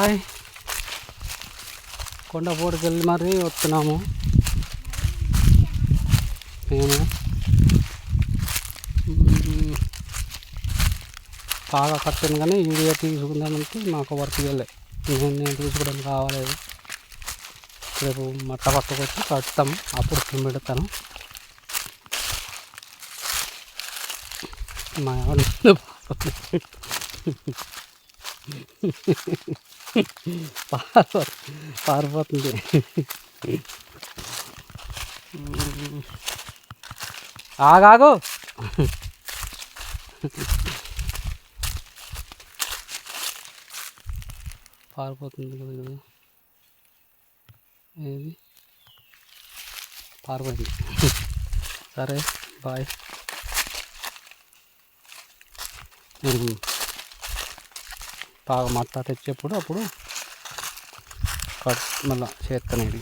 Hi, కొండపోటుకి వెళ్ళి మరీ వస్తున్నాము మేము. బాగా కట్టాను కానీ వీడియో తీసుకుందామంటే మాకు వర్క్ వెళ్ళే నేను తీసుకోవడానికి కావాలేదు. రేపు మట్ట పట్టుకొచ్చి కడతాం, అప్పుడు పెడతాను. మా ఆవిడ పారిపోతుంది. ఆగాగు, పారిపోతుంది కదా. ఏది పారిపోయింది. సరే బాయ్. బాగా మట్ట తెచ్చేప్పుడు అప్పుడు మళ్ళీ చేస్తాను ఇది.